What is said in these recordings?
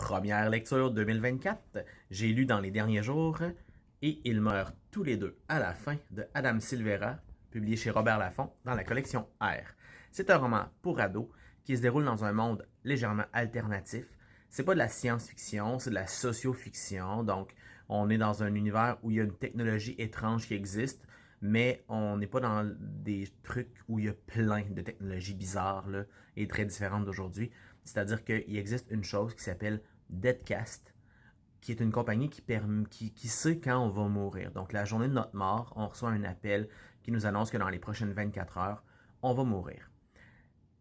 Première lecture 2024. J'ai lu dans les derniers jours et ils meurent tous les deux à la fin de Adam Silvera, publié chez Robert Laffont dans la collection R. C'est un roman pour ados qui se déroule dans un monde légèrement alternatif. C'est pas de la science-fiction, c'est de la socio-fiction. Donc, on est dans un univers où il y a une technologie étrange qui existe, mais on n'est pas dans des trucs où il y a plein de technologies bizarres là, et très différentes d'aujourd'hui. C'est-à-dire qu'il existe une chose qui s'appelle Deadcast, qui est une compagnie qui sait quand on va mourir. Donc, la journée de notre mort, on reçoit un appel qui nous annonce que dans les prochaines 24 heures, on va mourir.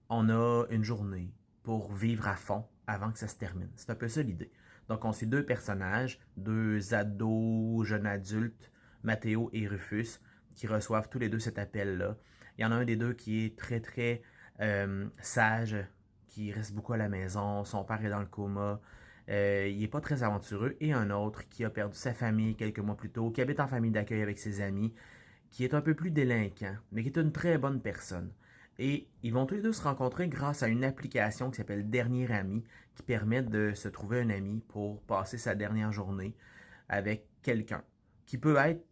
On a une journée pour vivre à fond avant que ça se termine. C'est un peu ça l'idée. Donc, on suit deux personnages, deux ados, jeunes adultes, Mathéo et Rufus, qui reçoivent tous les deux cet appel-là. Il y en a un des deux qui est très sage, qui reste beaucoup à la maison, son père est dans le coma, il n'est pas très aventureux, et un autre qui a perdu sa famille quelques mois plus tôt, qui habite en famille d'accueil avec ses amis, qui est un peu plus délinquant, mais qui est une très bonne personne. Et ils vont tous les deux se rencontrer grâce à une application qui s'appelle Dernier Ami, qui permet de se trouver un ami pour passer sa dernière journée avec quelqu'un, qui peut être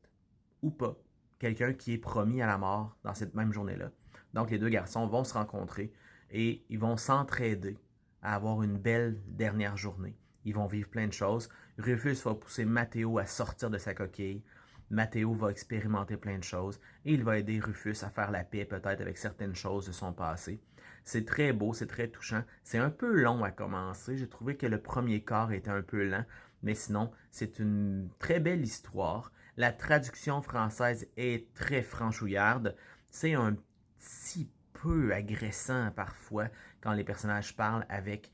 ou pas quelqu'un qui est promis à la mort dans cette même journée-là. Donc les deux garçons vont se rencontrer et ils vont s'entraider à avoir une belle dernière journée. Ils vont vivre plein de choses. Rufus va pousser Mathéo à sortir de sa coquille. Mathéo va expérimenter plein de choses et il va aider Rufus à faire la paix peut-être avec certaines choses de son passé. C'est très beau, c'est très touchant. C'est un peu long à commencer. J'ai trouvé que le premier quart était un peu lent, mais sinon, c'est une très belle histoire. La traduction française est très franchouillarde. C'est un petit peu agressant parfois quand les personnages parlent avec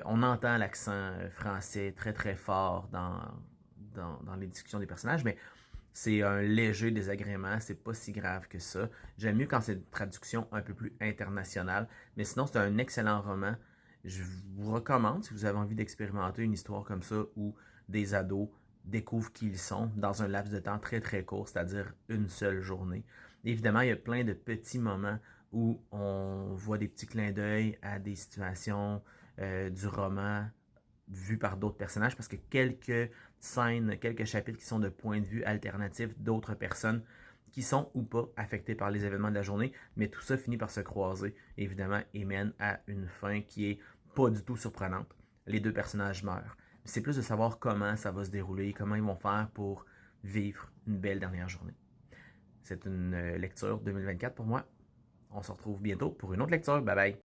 on entend l'accent français très fort dans les discussions des personnages, mais c'est un léger désagrément, c'est pas si grave que ça. J'aime mieux quand c'est une traduction un peu plus internationale, mais sinon c'est un excellent roman. Je vous recommande, si vous avez envie d'expérimenter une histoire comme ça où des ados découvrent qui ils sont dans un laps de temps très court, c'est-à-dire une seule journée. Évidemment, il y a plein de petits moments où on voit des petits clins d'œil à des situations du roman vu par d'autres personnages, parce que quelques scènes, quelques chapitres qui sont de points de vue alternatifs d'autres personnes qui sont ou pas affectées par les événements de la journée, mais tout ça finit par se croiser, évidemment, et mène à une fin qui est pas du tout surprenante. Les deux personnages meurent. C'est plus de savoir comment ça va se dérouler, comment ils vont faire pour vivre une belle dernière journée. C'est une lecture 2024 pour moi. On se retrouve bientôt pour une autre lecture. Bye bye!